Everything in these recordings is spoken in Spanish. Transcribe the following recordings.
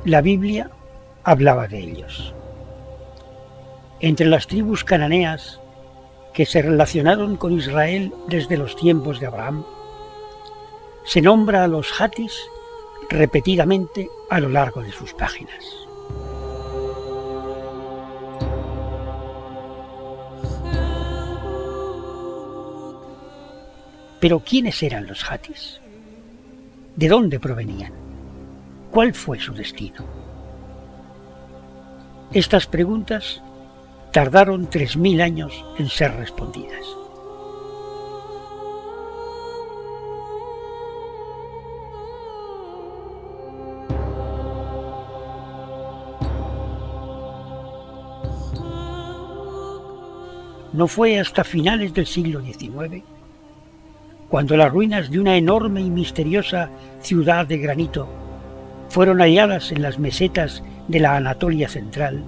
La Biblia hablaba de ellos. Entre las tribus cananeas que se relacionaron con Israel desde los tiempos de Abraham, se nombra a los Hatis repetidamente a lo largo de sus páginas. Pero ¿quiénes eran los Hatis? ¿De dónde provenían? ¿Cuál fue su destino? Estas preguntas tardaron 3000 años en ser respondidas. No fue hasta finales del siglo XIX, cuando las ruinas de una enorme y misteriosa ciudad de granito fueron halladas en las mesetas de la Anatolia central,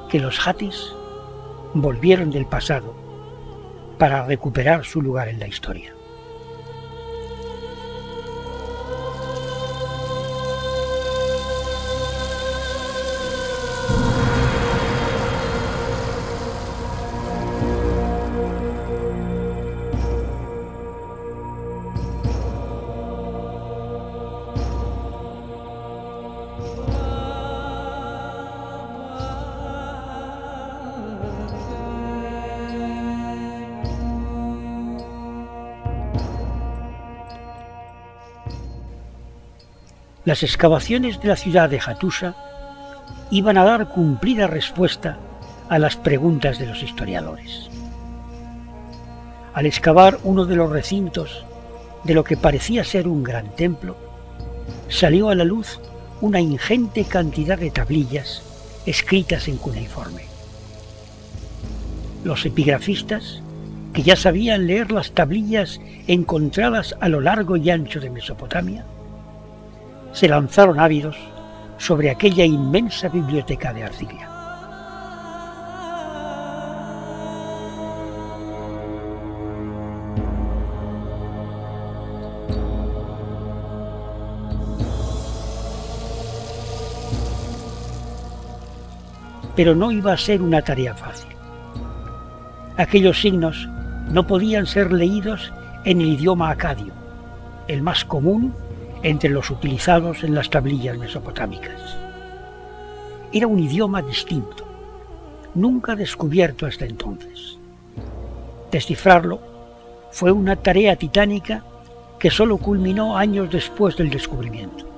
que los Hatis volvieron del pasado para recuperar su lugar en la historia. Las excavaciones de la ciudad de Hattusa iban a dar cumplida respuesta a las preguntas de los historiadores. Al excavar uno de los recintos de lo que parecía ser un gran templo, salió a la luz una ingente cantidad de tablillas escritas en cuneiforme. Los epigrafistas, que ya sabían leer las tablillas encontradas a lo largo y ancho de Mesopotamia, se lanzaron ávidos sobre aquella inmensa biblioteca de arcilla. Pero no iba a ser una tarea fácil. Aquellos signos no podían ser leídos en el idioma acadio, el más común entre los utilizados en las tablillas mesopotámicas. Era un idioma distinto, nunca descubierto hasta entonces. Descifrarlo fue una tarea titánica que solo culminó años después del descubrimiento.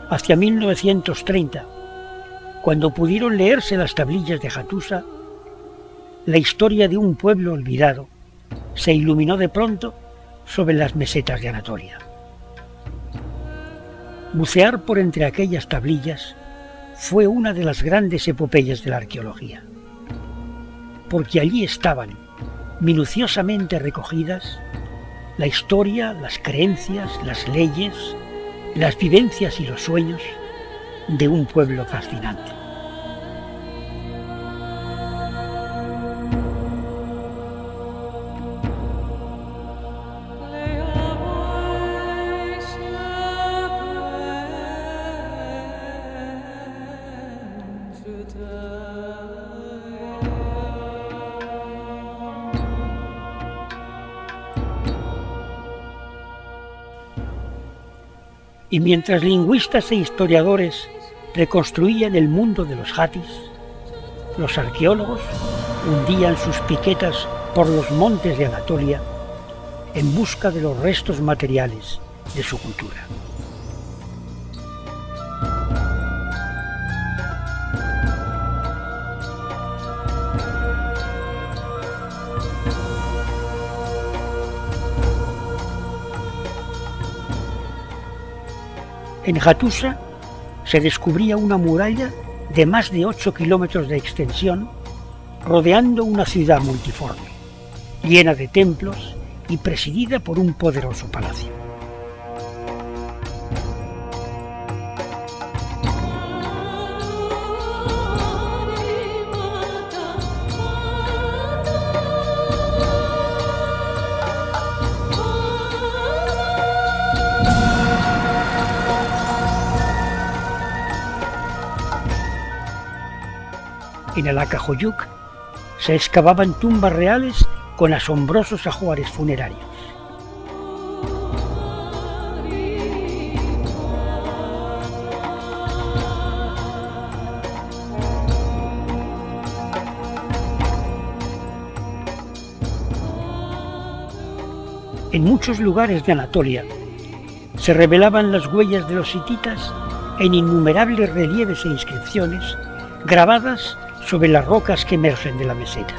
Hacia 1930, cuando pudieron leerse las tablillas de Hattusa, la historia de un pueblo olvidado se iluminó de pronto sobre las mesetas de Anatolia. Bucear por entre aquellas tablillas fue una de las grandes epopeyas de la arqueología, porque allí estaban, minuciosamente recogidas, la historia, las creencias, las leyes, las vivencias y los sueños de un pueblo fascinante. Y mientras lingüistas e historiadores reconstruían el mundo de los Hatis, los arqueólogos hundían sus piquetas por los montes de Anatolia en busca de los restos materiales de su cultura. En Hattusa se descubría una muralla de más de 8 kilómetros de extensión, rodeando una ciudad multiforme, llena de templos y presidida por un poderoso palacio. En Alacahoyuk se excavaban tumbas reales con asombrosos ajuares funerarios. En muchos lugares de Anatolia se revelaban las huellas de los hititas en innumerables relieves e inscripciones grabadas sobre las rocas que emergen de la meseta.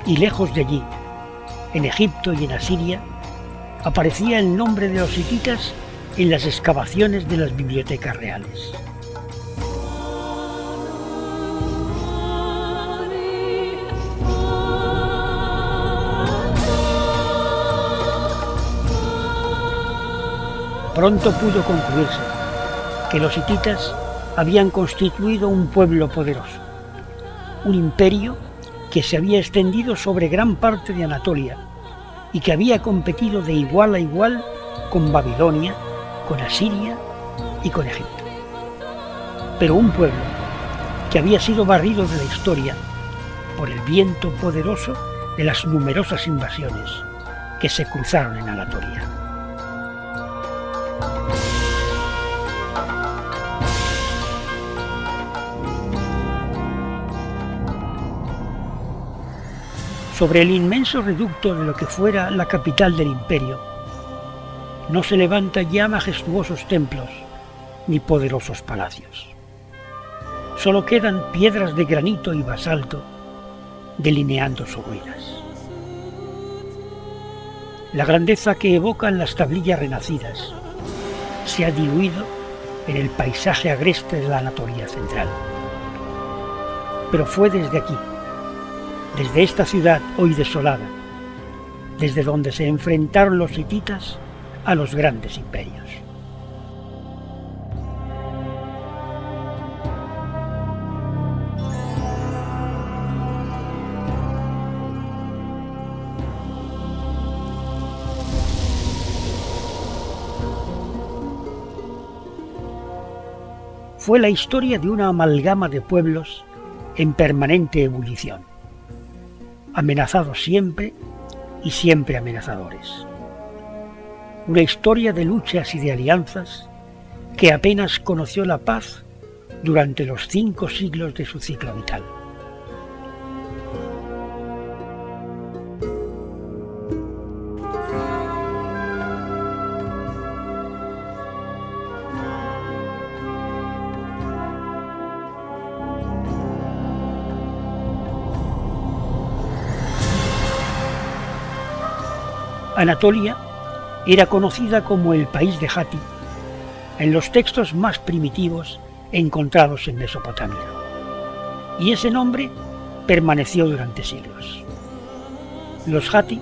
Y lejos de allí, en Egipto y en Asiria, aparecía el nombre de los hititas en las excavaciones de las bibliotecas reales. Pronto pudo concluirse que los hititas habían constituido un pueblo poderoso, un imperio que se había extendido sobre gran parte de Anatolia y que había competido de igual a igual con Babilonia, con Asiria y con Egipto. Pero un pueblo que había sido barrido de la historia por el viento poderoso de las numerosas invasiones que se cruzaron en Anatolia. Sobre el inmenso reducto de lo que fuera la capital del imperio, no se levantan ya majestuosos templos ni poderosos palacios. Solo quedan piedras de granito y basalto delineando sus ruinas. La grandeza que evocan las tablillas renacidas se ha diluido en el paisaje agreste de la Anatolia central. Pero fue desde aquí, desde esta ciudad hoy desolada, desde donde se enfrentaron los hititas a los grandes imperios. Fue la historia de una amalgama de pueblos en permanente ebullición, amenazados siempre y siempre amenazadores. Una historia de luchas y de alianzas que apenas conoció la paz durante los 5 siglos de su ciclo vital. Anatolia era conocida como el país de Hatti en los textos más primitivos encontrados en Mesopotamia, y ese nombre permaneció durante siglos. Los Hatti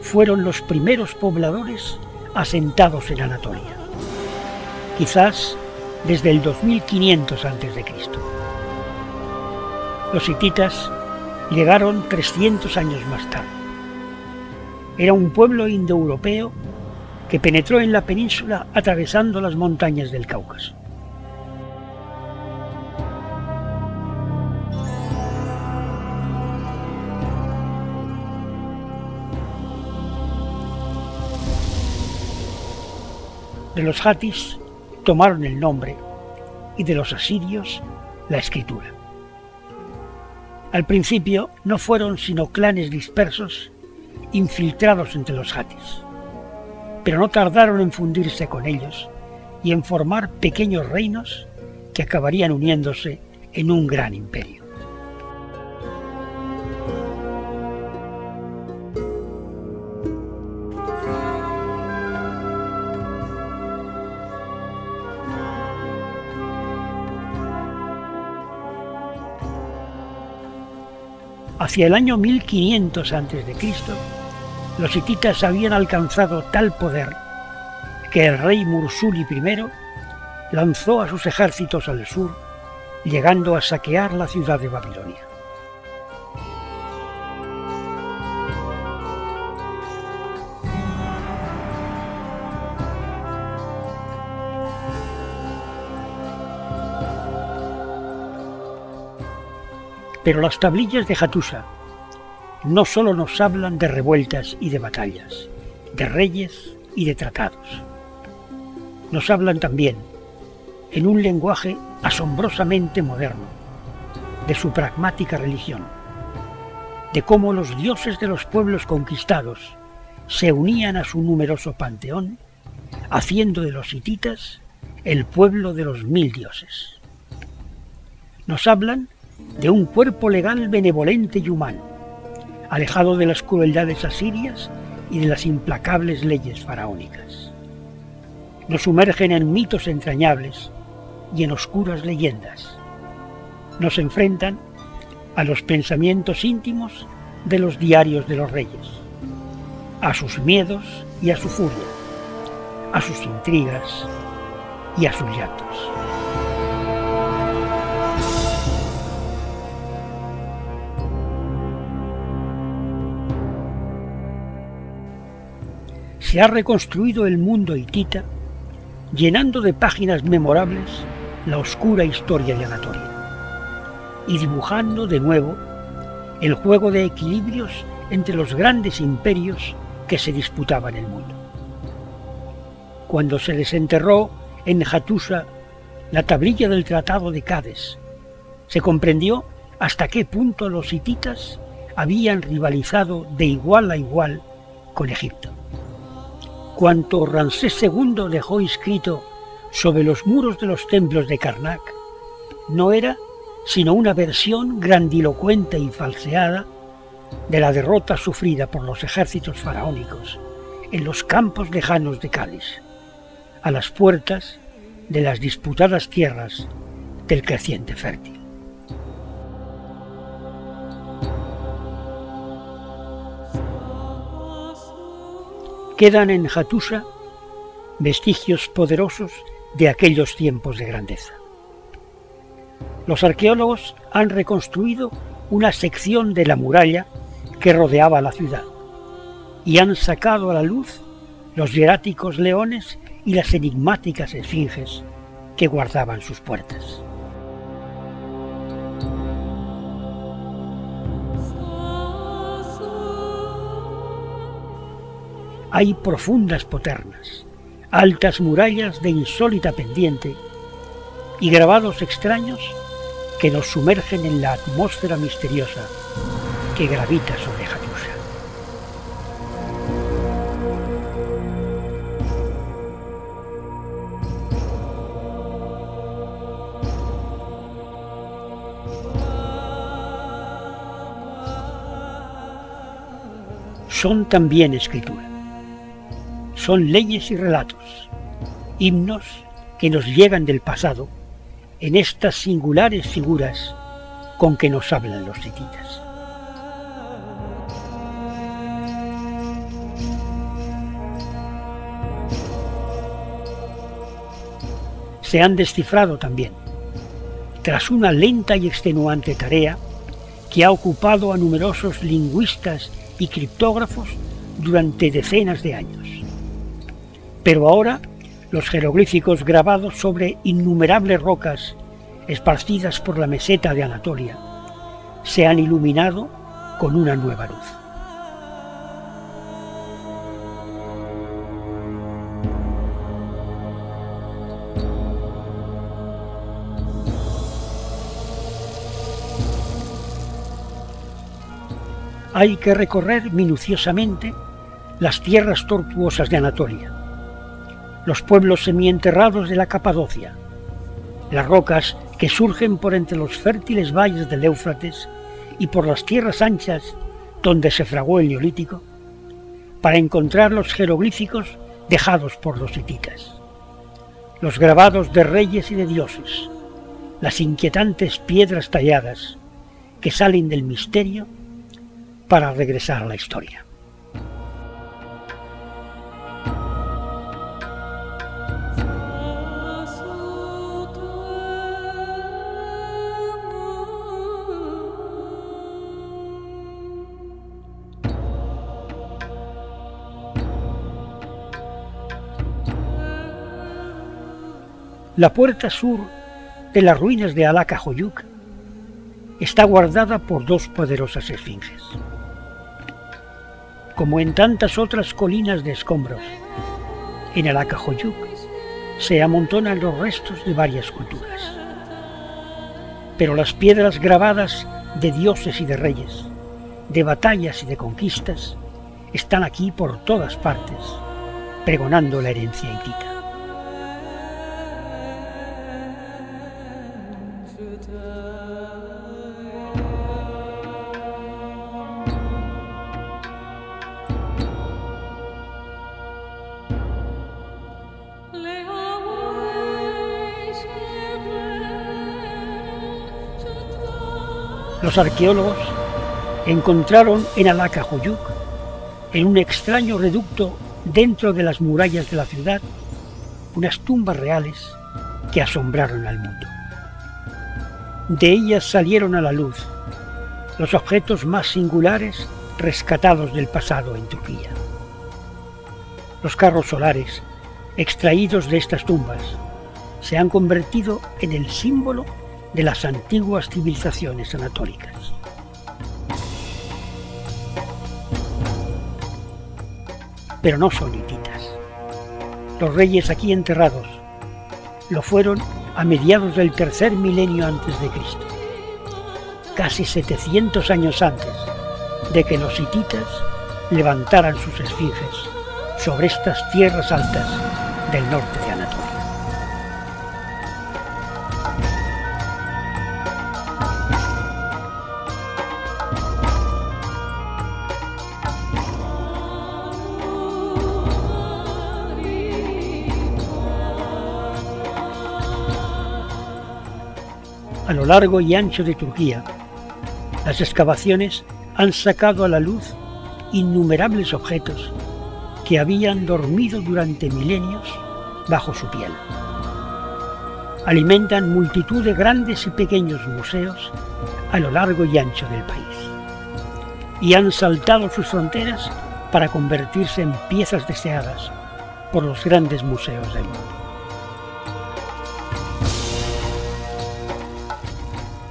fueron los primeros pobladores asentados en Anatolia, quizás desde el 2500 a.C. Los hititas llegaron 300 años más tarde. Era un pueblo indoeuropeo que penetró en la península atravesando las montañas del Cáucaso. De los hatis tomaron el nombre y de los asirios la escritura. Al principio no fueron sino clanes dispersos infiltrados entre los hatis, pero no tardaron en fundirse con ellos y en formar pequeños reinos que acabarían uniéndose en un gran imperio. Hacia el año 1500 a.C., los hititas habían alcanzado tal poder que el rey Mursuli I lanzó a sus ejércitos al sur, llegando a saquear la ciudad de Babilonia. Pero las tablillas de Hattusa no solo nos hablan de revueltas y de batallas, de reyes y de tratados. Nos hablan también, en un lenguaje asombrosamente moderno, de su pragmática religión, de cómo los dioses de los pueblos conquistados se unían a su numeroso panteón, haciendo de los hititas el pueblo de los 1000 dioses. Nos hablan de un cuerpo legal benevolente y humano, alejado de las crueldades asirias y de las implacables leyes faraónicas. Nos sumergen en mitos entrañables y en oscuras leyendas. Nos enfrentan a los pensamientos íntimos de los diarios de los reyes, a sus miedos y a su furia, a sus intrigas y a sus llantos. Se ha reconstruido el mundo hitita, llenando de páginas memorables la oscura historia de Anatolia y dibujando de nuevo el juego de equilibrios entre los grandes imperios que se disputaban el mundo. Cuando se desenterró en Hattusa la tablilla del Tratado de Cádiz, se comprendió hasta qué punto los hititas habían rivalizado de igual a igual con Egipto. Cuanto Ramsés II dejó inscrito sobre los muros de los templos de Karnak no era sino una versión grandilocuente y falseada de la derrota sufrida por los ejércitos faraónicos en los campos lejanos de Cádiz, a las puertas de las disputadas tierras del creciente fértil. Quedan en Hattusa vestigios poderosos de aquellos tiempos de grandeza. Los arqueólogos han reconstruido una sección de la muralla que rodeaba la ciudad y han sacado a la luz los hieráticos leones y las enigmáticas esfinges que guardaban sus puertas. Hay profundas poternas, altas murallas de insólita pendiente y grabados extraños que nos sumergen en la atmósfera misteriosa que gravita sobre Hattusa. Son también escritura. Son leyes y relatos, himnos que nos llegan del pasado en estas singulares figuras con que nos hablan los hititas. Se han descifrado también, tras una lenta y extenuante tarea que ha ocupado a numerosos lingüistas y criptógrafos durante decenas de años. Pero ahora los jeroglíficos grabados sobre innumerables rocas esparcidas por la meseta de Anatolia se han iluminado con una nueva luz. Hay que recorrer minuciosamente las tierras tortuosas de Anatolia, los pueblos semienterrados de la Capadocia, las rocas que surgen por entre los fértiles valles del Éufrates y por las tierras anchas donde se fraguó el Neolítico, para encontrar los jeroglíficos dejados por los hititas, los grabados de reyes y de dioses, las inquietantes piedras talladas que salen del misterio para regresar a la historia. La puerta sur de las ruinas de Alaka Hoyuk está guardada por dos poderosas esfinges. Como en tantas otras colinas de escombros, en Alacahoyuk se amontonan los restos de varias culturas. Pero las piedras grabadas de dioses y de reyes, de batallas y de conquistas, están aquí por todas partes, pregonando la herencia hitita. Los arqueólogos encontraron en Alacahoyuk, en un extraño reducto dentro de las murallas de la ciudad, unas tumbas reales que asombraron al mundo. De ellas salieron a la luz los objetos más singulares rescatados del pasado en Turquía. Los carros solares extraídos de estas tumbas se han convertido en el símbolo de las antiguas civilizaciones anatólicas. Pero no son hititas. Los reyes aquí enterrados lo fueron a mediados del tercer milenio antes de Cristo, casi 700 años antes de que los hititas levantaran sus esfinges sobre estas tierras altas del norte de Anatolia. A lo largo y ancho de Turquía, las excavaciones han sacado a la luz innumerables objetos que habían dormido durante milenios bajo su piel. Alimentan multitud de grandes y pequeños museos a lo largo y ancho del país, y han saltado sus fronteras para convertirse en piezas deseadas por los grandes museos del mundo.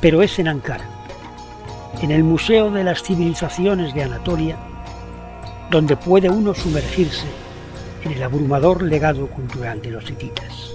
Pero es en Ankara, en el Museo de las Civilizaciones de Anatolia, donde puede uno sumergirse en el abrumador legado cultural de los hititas.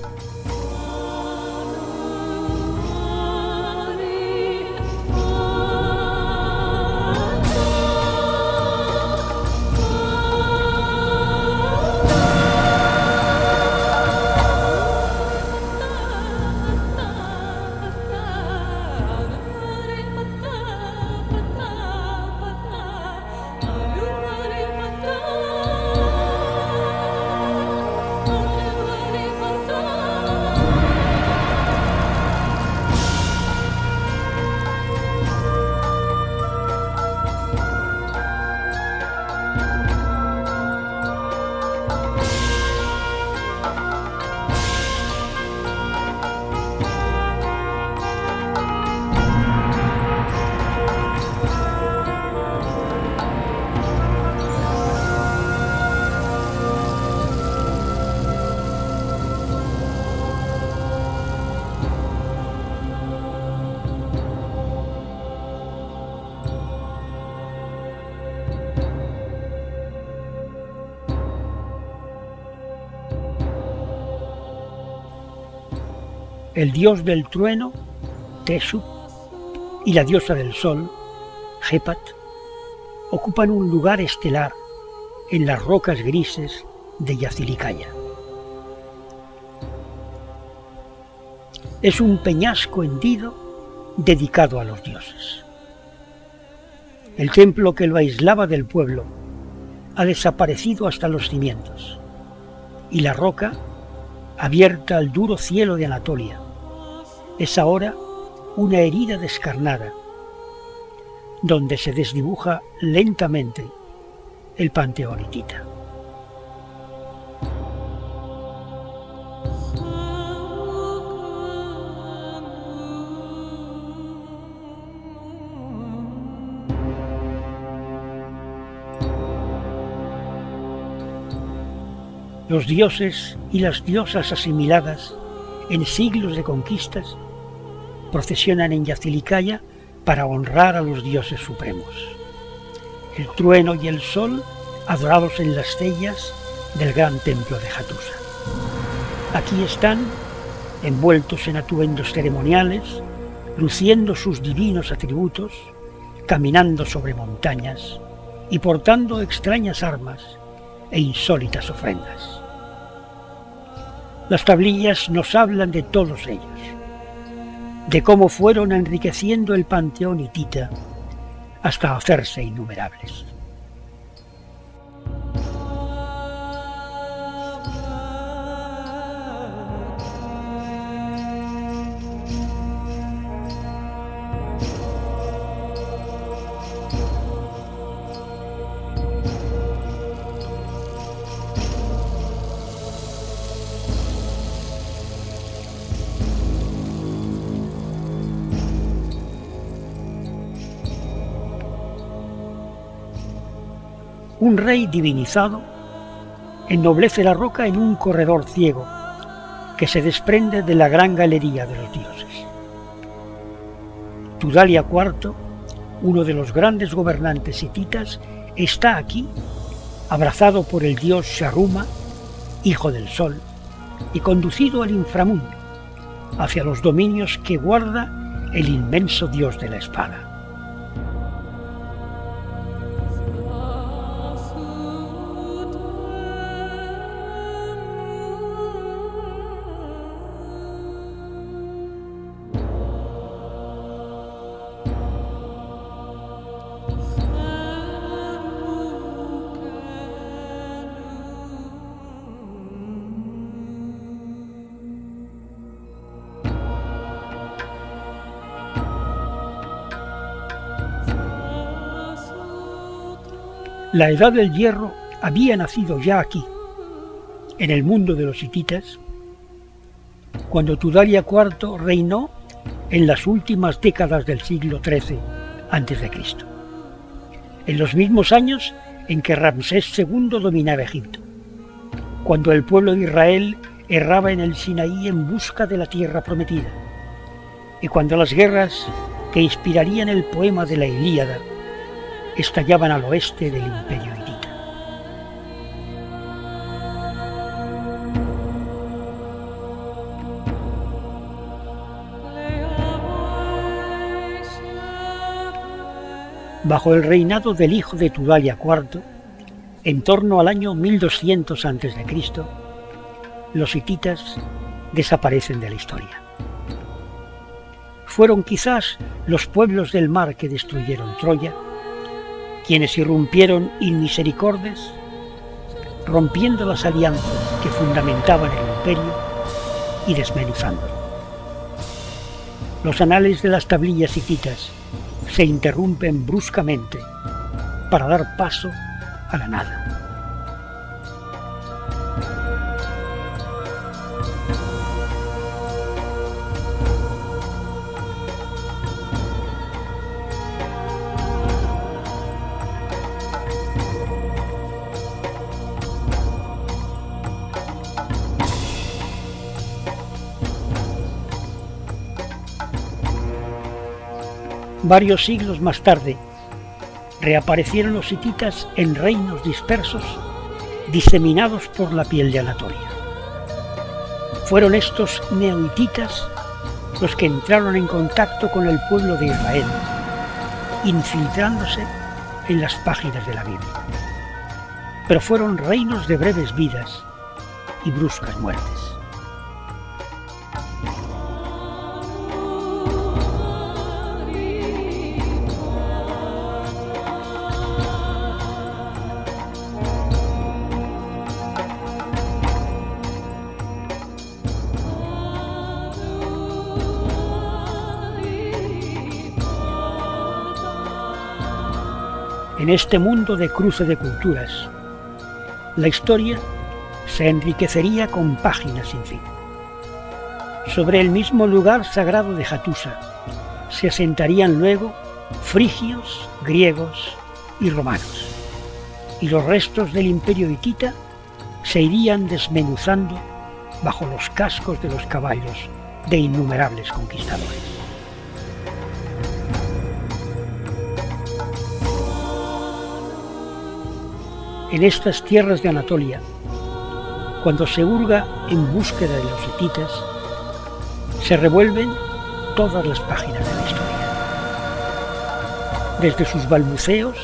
El dios del trueno, Teshup, y la diosa del sol, Hepat, ocupan un lugar estelar en las rocas grises de Yazilikaya. Es un peñasco hendido dedicado a los dioses. El templo que lo aislaba del pueblo ha desaparecido hasta los cimientos, y la roca, abierta al duro cielo de Anatolia, es ahora una herida descarnada, donde se desdibuja lentamente el panteón hitita. Los dioses y las diosas asimiladas en siglos de conquistas procesionan en Yazilikaya para honrar a los dioses supremos. El trueno y el sol adorados en las cellas del gran templo de Hattusa. Aquí están, envueltos en atuendos ceremoniales, luciendo sus divinos atributos, caminando sobre montañas y portando extrañas armas e insólitas ofrendas. Las tablillas nos hablan de todos ellos, de cómo fueron enriqueciendo el panteón hitita hasta hacerse innumerables. Un rey divinizado ennoblece la roca en un corredor ciego que se desprende de la gran galería de los dioses. Tudalia IV, uno de los grandes gobernantes hititas, está aquí, abrazado por el dios Sharruma, hijo del sol, y conducido al inframundo, hacia los dominios que guarda el inmenso dios de la espada. La edad del hierro había nacido ya aquí, en el mundo de los hititas, cuando Tudalia IV reinó en las últimas décadas del siglo XIII a.C., en los mismos años en que Ramsés II dominaba Egipto, cuando el pueblo de Israel erraba en el Sinaí en busca de la tierra prometida, y cuando las guerras que inspirarían el poema de la Ilíada estallaban al oeste del imperio hitita. Bajo el reinado del hijo de Tudalia IV, en torno al año 1200 a.C., los hititas desaparecen de la historia. Fueron quizás los pueblos del mar que destruyeron Troya, quienes irrumpieron inmisericordes, rompiendo las alianzas que fundamentaban el imperio y desmenuzándolo. Los anales de las tablillas hititas se interrumpen bruscamente para dar paso a la nada. Varios siglos más tarde, reaparecieron los hititas en reinos dispersos, diseminados por la piel de Anatolia. Fueron estos neohititas los que entraron en contacto con el pueblo de Israel, infiltrándose en las páginas de la Biblia. Pero fueron reinos de breves vidas y bruscas muertes. En este mundo de cruce de culturas, la historia se enriquecería con páginas sin fin. Sobre el mismo lugar sagrado de Hattusa se asentarían luego frigios, griegos y romanos, y los restos del imperio hitita se irían desmenuzando bajo los cascos de los caballos de innumerables conquistadores. en estas tierras de Anatolia, cuando se hurga en búsqueda de los hititas, se revuelven todas las páginas de la historia. Desde sus balbuceos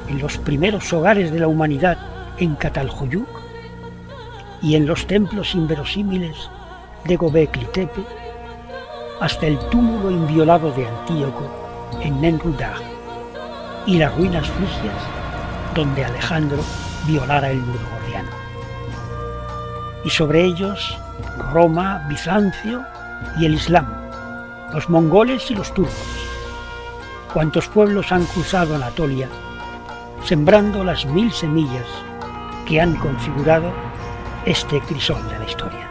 en los primeros hogares de la humanidad en Catalhoyuk y en los templos inverosímiles de Göbekli Tepe, hasta el túmulo inviolado de Antíoco en Nenrudaj y las ruinas frigias donde Alejandro violara el muro gordiano. Y sobre ellos Roma, Bizancio y el Islam, los mongoles y los turcos, cuantos pueblos han cruzado Anatolia, sembrando las 1000 semillas que han configurado este crisol de la historia.